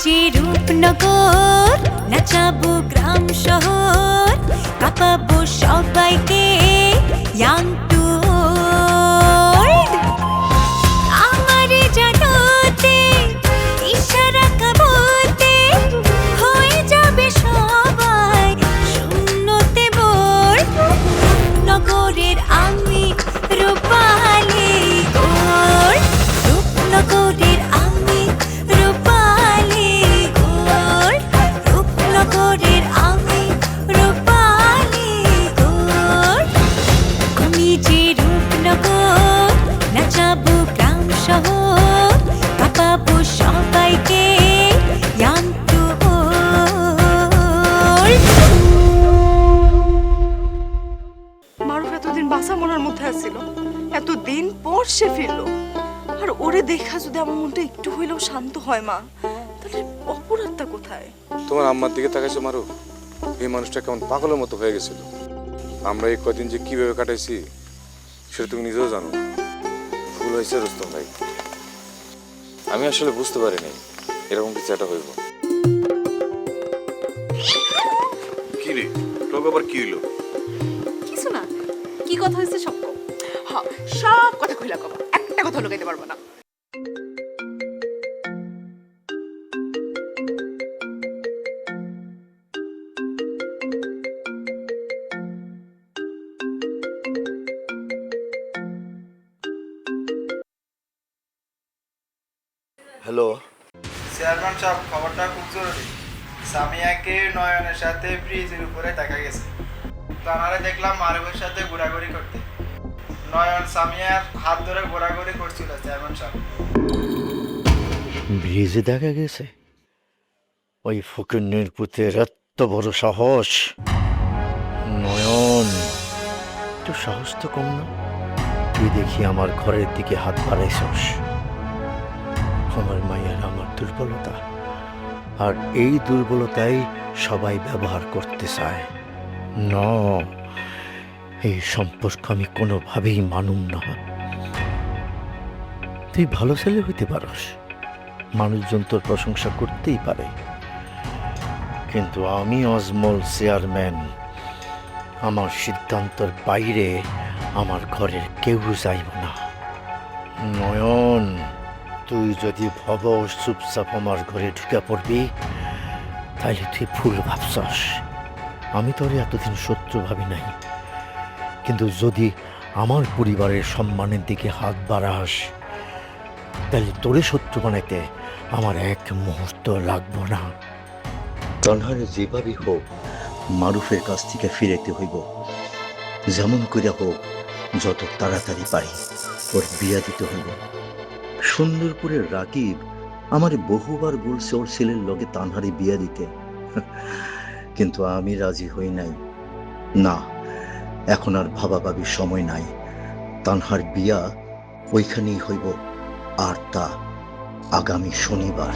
যে রূপনগর, নাচাবো গ্রাম শহর, কাঁপাবো সবাইকে ইয়াং টু ওল্ড। আমারে জানাতে ইশারা কাবতে হয়ে যাবে সবাই শূন্যতে বোর। নগরের আমি রূপালী গোর, রূপনগরের আমি রূপালী গোর, রূপনগরের আমি রূপালী গোর। আমি যে রূপনগর, নাচাবো গ্রাম শহর, কাঁপাবো সবাইকে ইয়াং টু ওল্ড। মারুফ এতদিন বাসা মরার মধ্যে আসছিল, এতদিন পর সে ফিরলো। আর ওরে দেখা যদি আমার মনটা একটু হইলেও শান্ত হয় মা, তাহলে অপরাধটা কোথায়? তোমার আম্মার দিকে তাকাইছো মারু, এই মানুষটা কেমন পাগলের মতো হয়ে গেছিল। আমরা এই কদিন যে কিভাবে কাটাইছি সেটা তুমি নিজেও জানো। ভুল হয়েছে রুস্তম ভাই, আমি আসলে বুঝতে পারিনি এরকম কিছু একটা হইব। কি রে, তোকে আবার কি হইলো? কিছু না, কি কথা হয়েছে সব কম। হ্যাঁ, সব কথা কইলা কবা, একটা কথা লুকাইতে পারবো না। হ্যালো, চেয়ারম্যান সাহেব, খবরটা খুব জরুরি। সামিয়াকে নয়নের সাথে ব্রিজের উপরে দেখা গেছে। তানারে দেখলাম মারুফের সাথে ঘোরাঘুরি করতে। নয়ন সামিয়ার হাত ধরে ঘোরাঘুরি করছিল চেয়ারম্যান সাহেব। ব্রিজে দেখা গেছে? ওই ফকিন্নির পুতের এত বড় সাহস! নয়ন, একটু সাহস তো কম না? তুই দেখি আমার ঘরের দিকে হাত বাড়াইছস। আমার মায়ের আমার দুর্বলতা, আর এই দুর্বলতাই সবাই ব্যবহার করতে চায়। না, এই সম্পর্ক আমি কোনোভাবেই মানুম না। তুই ভালো ছেলে হইতে পারস, মানুষজন তোর প্রশংসা করতেই পারে, কিন্তু আমি অজমল চেয়ারম্যান, আমার সিদ্ধান্তের বাইরে আমার ঘরের কেউ যাইব না। নয়ন, তুই যদি ভাবস চুপচাপ আমার ঘরে ঢুকে পড়বি, তাইলে তুই ভুল ভাবছস। আমি তোরে এতদিন শত্রু ভাবি নাই, কিন্তু যদি আমার পরিবারের সম্মানের দিকে হাত বাড়াস, তাহলে তোরে শত্রু বানাইতে আমার এক মুহূর্ত লাগবো না। তনহারে যেভাবেই হোক মারুফের কাছ থেকে ফিরাইতে হইব, যেমন করে হোক যত তাড়াতাড়ি পারি ওর বিয়া দিতে হইব। সুন্দরপুরের রাকিব আমার বহুবার বলছে ওর ছেলের লগে তানহারে বিয়া দিতে, কিন্তু আমি রাজি হই নাই। না, এখন আর ভাবাভাবির সময় নাই। তানহার বিয়া ওইখানেই হইব, আর তা আগামী শনিবার।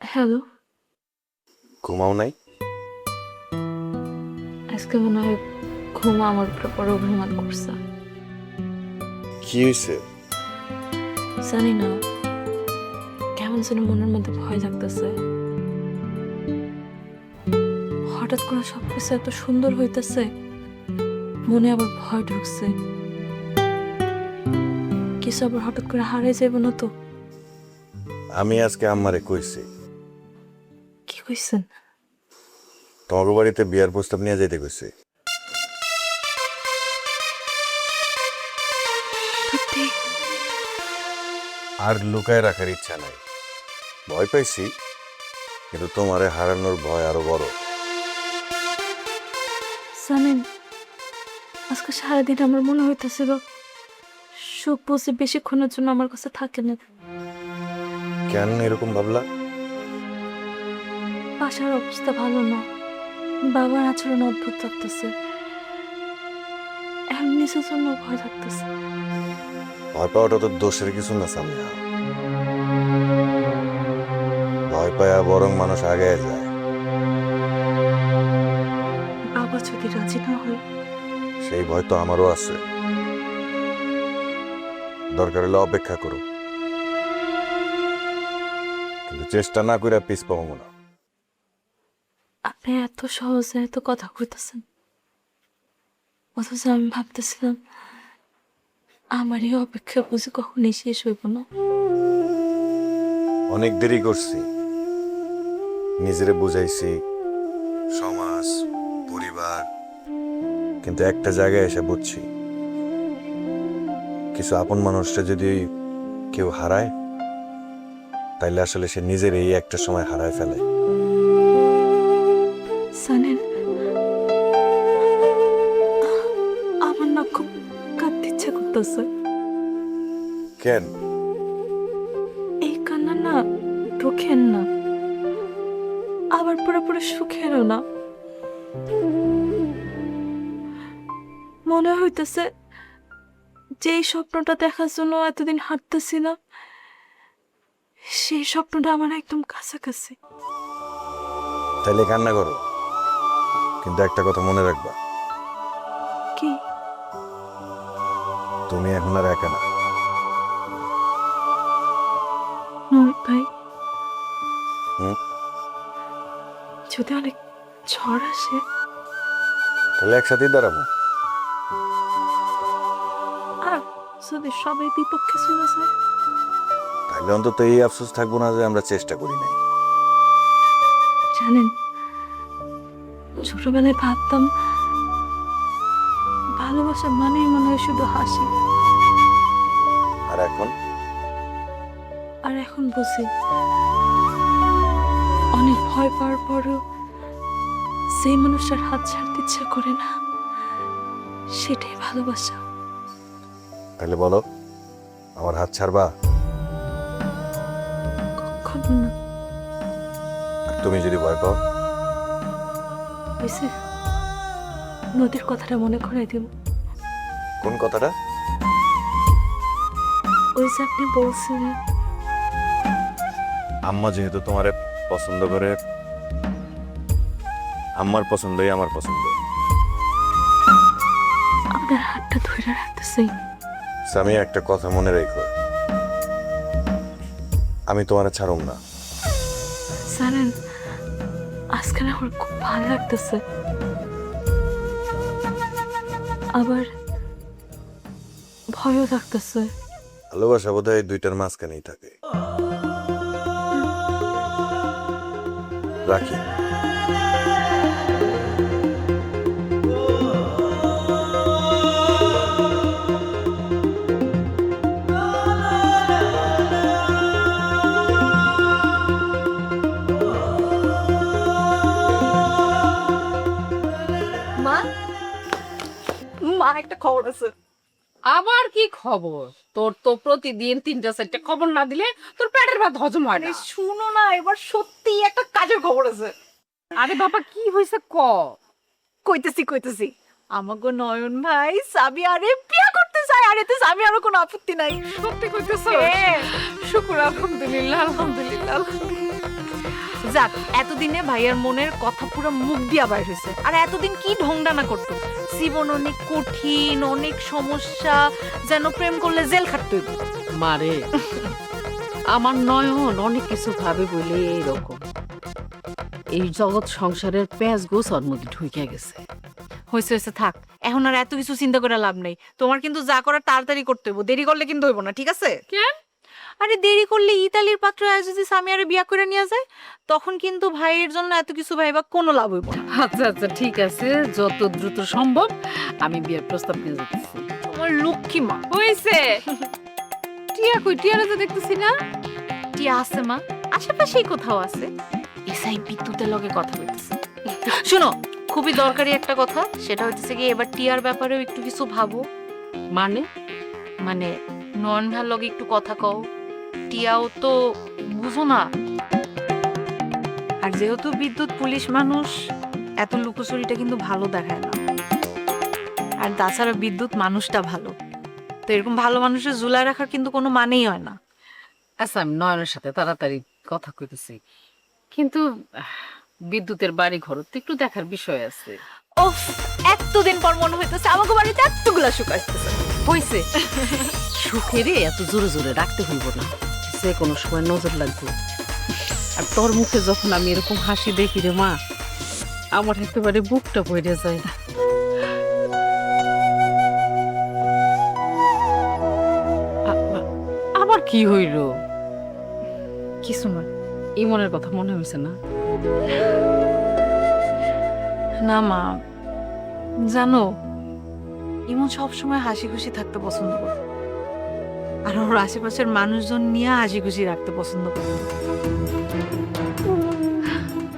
হ্যালো, ঘুমাও নাই? আজকে মনে হয় ঘুম আমার উপরে বড় অভিমান করছে। কি হয়েছে? জানি না, কেমন যেন মনের মধ্যে ভয় লাগতেছে। হঠাৎ করে সবকিছু এত সুন্দর হইতেছে, মনে আবার ভয় ঢুকছে। কিছু আবার হঠাৎ করে হারাই যাইব না তো? আমি আজকে আম্মারে কইছি কি কইছেন? তোমার বাড়িতে বিয়ার প্রস্তাব নিয়ে যাইতে কইছি। সত্যি? আর লুকায় রাখার ইচ্ছা নাই। ভয় পাইছি, কিন্তু তোমারে হারানোর ভয় আরো বড়। জানেন, আজকে সারাদিন আমার মনে হইতেছিল সুখ বুঝে বেশিক্ষণের জন্য আমার কাছে থাকে না। কেন এরকম ভাবলা? বাসার অবস্থা ভালো না, বাবার আচরণ অদ্ভুত লাগতেছে, এখন নিজের জন্য ভয় লাগতেছে। ভয় পাওয়াটা তো দোষের কিছু না সামিয়া। ভয় পায়া বরং মানুষ আগে যায়। বাবা যদি রাজি না হয় সেই ভয় তো আমারও আছে। দরকার হলে অপেক্ষা করো, কিন্তু চেষ্টা না করে পিস পাবো না। আপনি এত সহজে এত কথা কইতেছেন, অথচ আমি ভাবতেছিলাম আমার এই অপেক্ষা বুঝি কখনই শেষ হইব না। অনেক দেরি করছি, নিজেরে বুঝাইছি, সমাজ, পরিবার, কিন্তু একটা জায়গায় এসে বুঝছি কিছু আপন মানুষটা যদি কেউ হারায়, তাইলে আসলে সে নিজের এই একটা সময় হারায় ফেলে। জানেন, আমার না খুব কাঁদতে ইচ্ছা করতেছে। কেন? এই কান্না না দুঃখের না, আবার পুরোপুরি সুখেরও না। মনে হইতেছে যে এই স্বপ্নটা দেখার জন্য এতদিন হাঁটতেছি না, সেই স্বপ্নটা আমার একদম কাছাকাছি। তাইলে কান্না করো, কিন্তু একটা কথা মনে রাখবা, কি? তুমি এখন আর একা না। নয় ভাই, হুম? যদি অনেক ঝড় আসে, তাহলে একসাথেই দাঁড়াবো। আর যদি সবাই বিপক্ষে চলে যায়, তাহলে অন্তত এই আফসোস থাকবো না যে আমরা চেষ্টা করি নাই। জানেন, ছোটবেলায় ভাবতাম ভালোবাসা মানেই মনে হয় শুধু হাসি, আর এখন আর এখন বুঝি অনেক ভয় পাওয়ার পরও সেই মানুষটার হাত ছাড়তে ইচ্ছা করে না, সেটাই ভালোবাসা। তাহলে বলো, আমার হাত ছাড়বা? কখনো না। আর তুমি যদি ভয় পাও? হয়েছে, নদীর কথাটা মনে করাই দিব। কোন কথাটা? ওই যে আপনি বলছিলেন আম্মা যেহেতু তোমারে পছন্দ করে, আম্মার পছন্দই আমার পছন্দ। আপনার হাতটা ধরে রাখতেছি। আমি একটা কথা মনে রেখো, আমি তোমারে ছাড়ুম না। জানেন, আজকে না আমার খুব ভালো লাগতেছে, আবার ভয়ও লাগতেছে। ভালোবাসা বোধ হয় দুইটার মাঝখানেই থাকে। রাখি। মা, মা একটা খবর আছে। আবার কি খবর? তোর তো প্রতিদিন 3-4টা খবর না দিলে তোর পেটের ভাত হজম হয় না। শুনো না, এবার সত্যি একটা কাজের খবর আছে। আরে বাবা, কি হয়েছে ক? কইতেছি আমাগো নয়ন ভাই সাবি আরে বিয়া করতে চায়, আর এতে সাবি আরো কোনো আপত্তি নাই। সত্যি কইতেছো? শুকুর, আলহামদুলিল্লাহ, আলহামদুলিল্লাহ। যাক, এতদিনে ভাইয়ার মনের কথা পুরো মুখ দিয়া বাইর হয়েছে। আর এতদিন কি ঢংডানা করতো, জীবন অনেক কঠিন, অনেক সমস্যা, যেন প্রেম করলে জেল খাটতে হইব। মারে, আমার নয়ন অনেক কিছু ভাবে বলে এইরকম। এই জগৎ সংসারের প্যাঁচ গোছ ওর মধ্যে ঢুকে গেছে। হয়েছে হয়েছে, থাক, এখন আর এত কিছু চিন্তা করে লাভ নেই। তোমার কিন্তু যা করার তাড়াতাড়ি করতে হইব, দেরি করলে কিন্তু হইব না, ঠিক আছে? কেন? আরে দেরি করলে ইতালির পাত্র যদি সামিয়ারে বিয়া করে নিয়ে যায়, তখন কিন্তু ভাইয়ের জন্য এত কিছু ভাইবা কোনো লাভ হইব না। আচ্ছা আচ্ছা, ঠিক আছে, যত দ্রুত সম্ভব আমি বিয়ের প্রস্তাব নিয়ে যাচ্ছি। তোমার লক্ষ্মী মা। হয়েছে। টিয়া কই? টিয়ারে তো দেখতেছি না। টিয়া আছে মা, আশেপাশেই কোথাও আছে। এসআই বিদ্যুতের লগে কথা বলতেছে। শোনো, খুবই দরকারি একটা কথা, সেটা হচ্ছে কি এবার টিয়ার ব্যাপারেও একটু কিছু ভাবো। মানে? মানে নয়ন ভাইয়ের লগে একটু কথা কও, টিয়াও তো বুঝো না। আর যেহেতু বিদ্যুৎ পুলিশ মানুষ, এত লুকোচুরিটা কিন্তু ভালো দেখায় না। আর তাছাড়া বিদ্যুৎ মানুষটা ভালো, তো এরকম ভালো মানুষের ঝুলায় রাখার কিন্তু কোনো মানেই হয় না। আচ্ছা, আমি নয়নের সাথে তাড়াতাড়ি কথা কইতেছি, কিন্তু বিদ্যুতের বাড়ি ঘর তো একটু দেখার বিষয় আছে। ওফ, এতদিন পর মনে হইতেছে আমাকে বাড়িতে এতগুলা সুখ আসতেছে। হয়েছে সুখেরে এত জোরে জোরে রাখতে হইব না, যে কোনো সময় নজর লাগবে। আর তোর মুখে যখন আমি এরকম হাসি দেখি রে মা, আমার একেবারে বুকটা পড়ে যায়। আবার কি হইল? কিছু না। ইমনের কথা মনে হয়েছে না? না মা, জানো ইমন সবসময় হাসি খুশি থাকতে পছন্দ করে, আর ওর আশেপাশের মানুষজন নিয়ে হাসি খুশি রাখতে পছন্দ করে।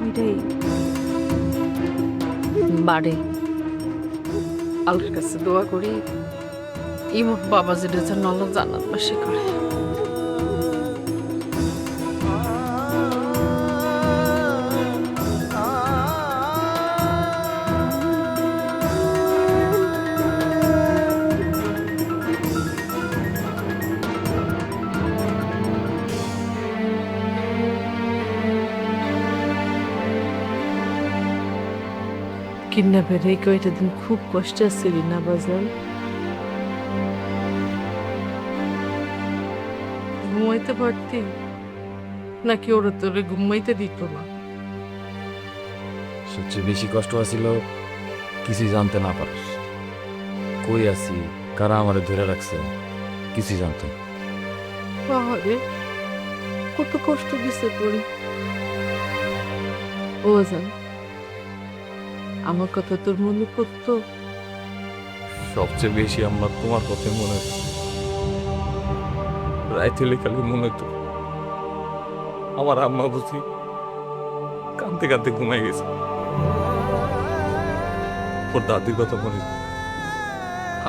ওইটাই। বাড়ে আল্লাহর কাছে দোয়া করি ইমন বাবা যেটা যেন আল্লাহ জান্নাতবাসী করে। কিডন্যাপের এই কয়টা দিন খুব কষ্ট আসছিলি না বাজার? ঘুমাইতে পারতি নাকি ওরা তোরে ঘুমাইতে দিত না? সবচেয়ে বেশি কষ্ট আছিল কিছুই জানতে না পারিস, কই আছি, কারা আমারে ধরে রাখছে, কিছুই জানতো না। পাহাড়ে কত কষ্ট দিছে তোরে। ও জান, আমার কথা তোর মনে পড়তো? সবচেয়ে বেশি আমার তোমার কথা মনে হতো, রাইতে খালি মনে হতো আমার আম্মা বুঝি কাঁদতে কাঁদতে ঘুমাই গেছে। ওর দাদির কথা মনে হতো,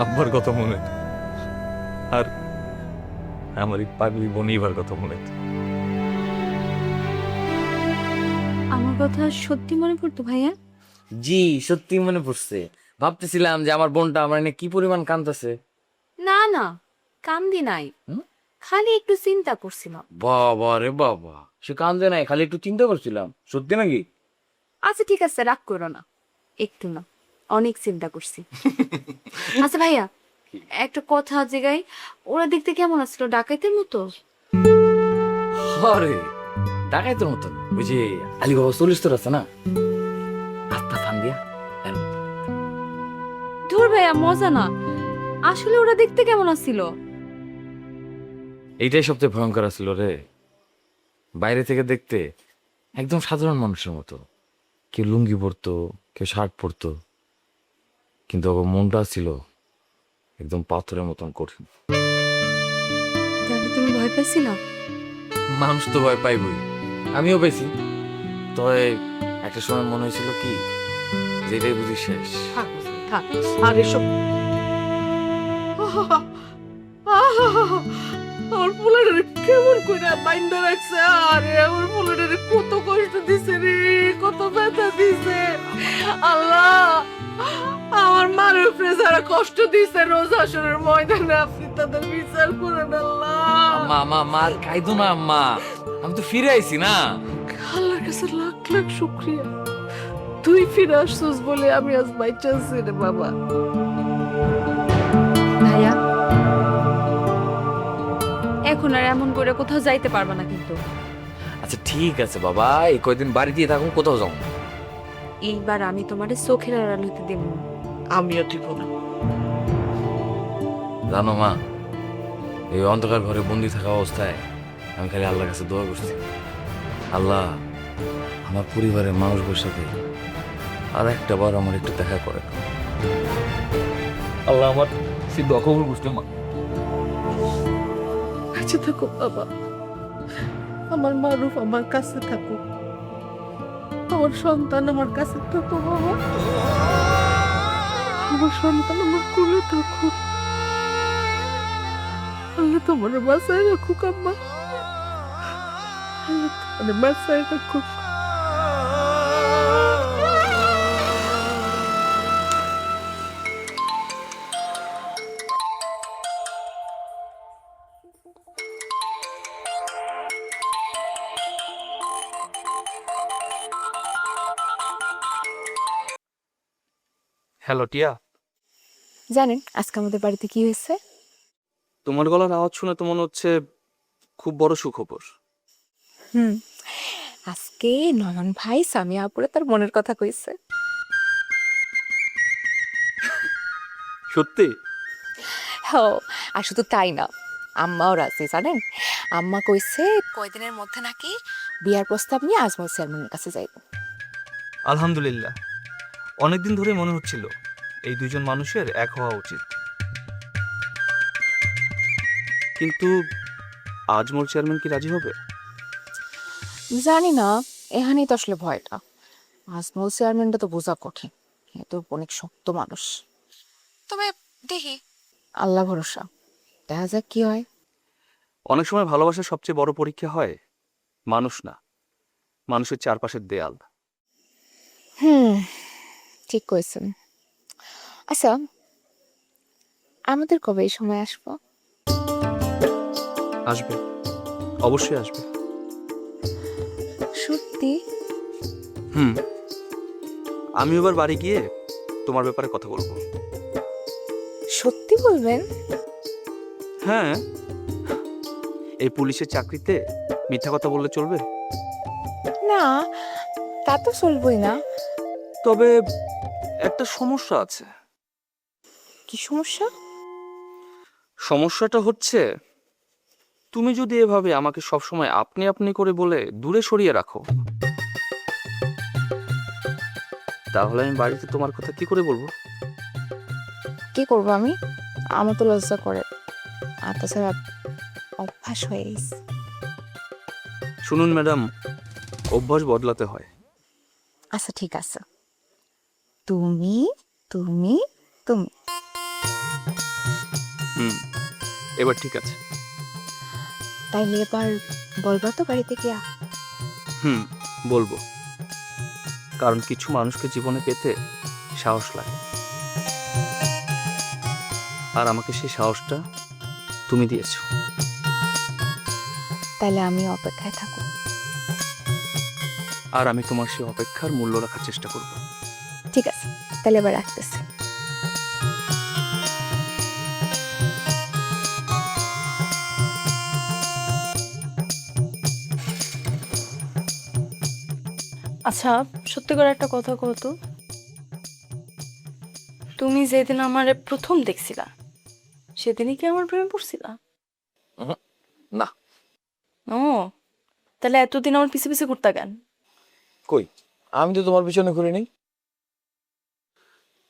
আব্বার কথা মনে হতো, আর আমার এই পাগলি বনিবার কথা মনে হতো। আমার কথা সত্যি মনে পড়তো ভাইয়া? জি, সত্যি মনে পড়ছে। ভাবতেছিলাম যে আমার বোনটা আমার এনে কি পরিমাণ কাঁদতেছে। না না, কান্দি নাই, খালি একটু চিন্তা করছিলাম। বাবা রে বাবা, সে কান্দে নাই, খালি একটু চিন্তা করছিলাম। সত্যি নাকি? আচ্ছা ঠিক আছে, রাগ করো না, একটু না, অনেক চিন্তা করছি। আচ্ছা ভাইয়া, একটা কথা জায়গায়, ওরা দেখতে কেমন আসলো? ডাকাইতের মতো? আরে ডাকাইতের মতন, ওই যে আলী বাবা 40 তোর আছে না, আত্মা ফান দিয়া। ধুর ভাইয়া, মজা না, আসলে ওরা দেখতে কেমন আসছিল? এইটাই সবচেয়ে ভয়ঙ্কর ছিল রে। বাইরে থেকে দেখতে একদম সাধারণ মানুষের মতো, কেউ লুঙ্গি পরতো, কেউ শার্ট পরতো, কিন্তু ওর মনটা ছিল একদম পাথরের মতন কঠিন। তাহলে তুমি ভয় পাইছিল? মানুষ তো ভয় পাইবই, আমিও পেয়েছি। তবে একটা সময় মনে হয়েছিল কি, যে এটাই বুঝি শেষ। থাক, আর এসব আমার পোলারে কেমন করে বাইন্দা রাখছে। আরে আমার পোলারে কত কষ্ট দিছে রে, কত ব্যথা দিছে। আল্লাহ, আমার মার উপরে যারা কষ্ট দিছে রোজ আসরের ময়দানে, আপনি তাদের বিচার করেন আল্লাহ। আম্মা মার খাইতো না আম্মা, আমি তো ফিরে আইছি না। আল্লাহর কাছে লাখ লাখ শুকরিয়া, তুই ফিরে আসছিস বলে আমি আজ বাইচা আছি রে বাবা। ভাইয়া, এখন আর এমন করে কোথাও যাইতে পারবা না কিন্তু। আচ্ছা ঠিক আছে বাবা, এই কয়দিন বাড়িতেই থাকুন, কোথাও যাও না। এইবার আমি তোমারে চোখের আড়াল হইতে দেব না। আমিও দিব না। জানো মা, এই অন্ধকার ঘরে বন্দি থাকা অবস্থায় আমি খালি আল্লাহর কাছে দোয়া করছি, আল্লাহ আমার পরিবারের মানুষদের সাথে আর একটা বার আমার একটু দেখা করে দাও। আল্লাহ আমার সে দোয়া কবুল করতে মা। কাছে থাকো বাবা, আমার মারুফ আমার কাছে থাকো, আমার সন্তান আমার কাছে থাকো বাবা, আমার সন্তান আমার কোলে থাকো। আল্লাহ তোমার বাঁচায় রাখুক আম্মা, আল্লাহ তোমার বাঁচায় রাখুক। হ্যালো টিয়া, জানেন আজকে আমাদের বাড়িতে কি হয়েছে? তোমার গলার আওয়াজ শুনে তো মনে হচ্ছে খুব বড় সুখবর। হুম, আজকে নয়ন ভাই সামিয়া আপুরে তার মনের কথা কইছে। সত্যি? হ্যাঁ, আর শুধু তাই না, আম্মাও রাজি। জানেন, আম্মা কইছে কয়দিনের মধ্যে নাকি বিয়ার প্রস্তাব নিয়ে আজমল চেয়ারম্যানের কাছে যাইব। আলহামদুলিল্লাহ, অনেকদিন ধরে মনে হচ্ছিল এই দুইজন মানুষের এক হওয়া উচিত, কিন্তু আজমল চেয়ারম্যান কি রাজি হবে? জানি না, এখানেই তো আসলে ভয়টা। আজমল চেয়ারম্যানটা তো বোঝা কঠিন, এ তো অনেক শক্ত মানুষ। তবে দেখি, আল্লাহ ভরসা, দেখা যাক কি হয়। অনেক সময় ভালোবাসার সবচেয়ে বড় পরীক্ষা হয় মানুষ না, মানুষের চারপাশের দেয়াল। ঠিক কইছেন। আচ্ছা, আমাদের কবে এই সময় আসবো? আসবে, অবশ্যই আসবে। সত্যি? আমি এবার বাড়ি গিয়ে তোমার ব্যাপারে কথা বলবো। সত্যি বলবেন? হ্যাঁ, এই পুলিশের চাকরিতে মিথ্যা কথা বললে চলবে? না, তা তো চলবই না। তবে একটা সমস্যা আছে। কি সমস্যা? সমস্যাটা হচ্ছে, তুমি যদি এভাবে আমাকে সবসময় আপনি আপনি করে বলে দূরে সরিয়ে রাখো, তাহলে আমি বাড়িতে তোমার কথা কি করে বলবো? কি করবো আমি? আমার তো লজ্জা করে, আর তাছাড়া অভ্যাস হয়ে গেছে। শুনুন ম্যাডাম, অভ্যাস বদলাতে হয়। আচ্ছা ঠিক আছে, তুমি তুমি তুমি। এবার ঠিক আছে। তাইলে এবার বলবা তো বাড়িতে গিয়া? বলবো, কারণ কিছু মানুষকে জীবনে পেতে সাহস লাগে, আর আমাকে সেই সাহসটা তুমি দিয়েছো। তাইলে আমি অপেক্ষায় থাকো। আর আমি তোমার সেই অপেক্ষার মূল্য রাখার চেষ্টা করব। ঠিক আছে, তাহলে এবার রাখতেছি। আচ্ছা, সত্যি করে একটা কথা কত, তুমি যেদিন আমারে প্রথম দেখছিলা সেদিনই কি আমার প্রেমে পড়ছিলা? না। ও, তাহলে এতদিন আমার পিছে পিছে ঘুরতা কেন? কই, আমি তো তোমার পিছনে ঘুরি নাই।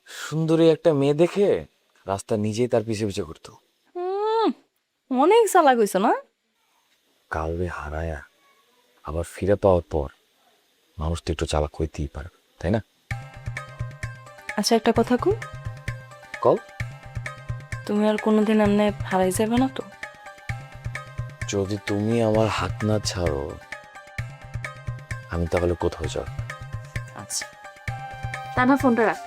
সুন্দরী একটা মেয়ে দেখে রাস্তা নিজেই তার পিছে পিছে ঘুরতো। অনেক চালাক হইছো না? কাউরে হারায়া আবার ফিরে পাওয়ার পর মানুষ তো একটু চালাক হইতেই পারে, তাই না? আচ্ছা, একটা কথা কই, কও। তুমি আর কোনোদিন এমনি হারাই যাবে না তো? যদি তুমি আমার হাত না ছাড়ো, আমি তাহলে কোথাও যাব। আচ্ছা, টানা ফোনটা রাখ।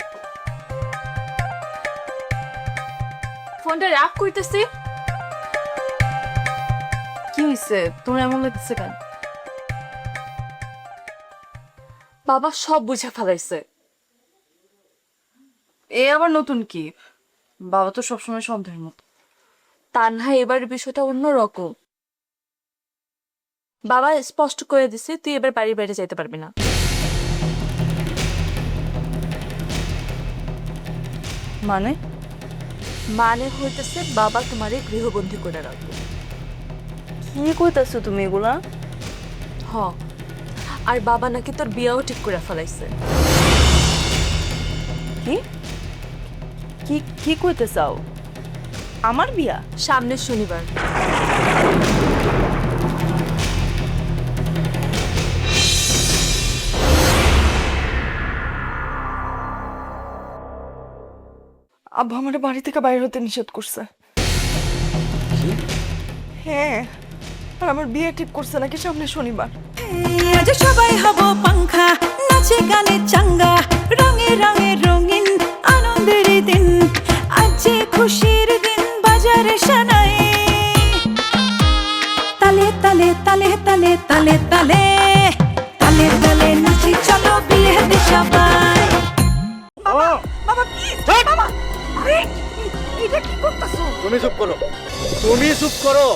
ফোনটা রাখ কইতেছি। কি হইছে, তোমার এমন লাগতেছে কেন? বাবা সব বুঝে ফেলাইছে। এ আবার নতুন কি? বাবা তো সবসময় সন্দেহের মতো। তা না, এবার বিষয়টা অন্যরকম। বাবা স্পষ্ট করে দিছে, তুই এবার বাড়ির বাইরে যাইতে পারবি না। মানে? মানে হইতেছে বাবা তোমারে গৃহবন্দী করে রাখবে। কি কইতাছো তুমি এগুলা? হ, আর বাবা নাকি তোর বিয়াও ঠিক করে ফেলাইছে। কি কি কি কইতে চাও? আমার বিয়া সামনের শনিবার। আব্বা আমার বাড়ি থেকে বাইরে হতে নিষেধ করছে। হ্যাঁ, আর আমার বিয়ে ঠিক করছে নাকি সামনে শনিবার। আজ সবাই হব পাংখা, নাচে গানে চাঙ্গা, রঙে রঙে রঙিন আনন্দের দিন। আজ যে খুশির দিন, বাজারে সানাই তালে তালে তালে তালে তালে তালে তালে তালে নাচি, চলো বিয়ে দে সবাই। বাবা প্লিজ তুমি চুপ করো, তুমি চুপ করো।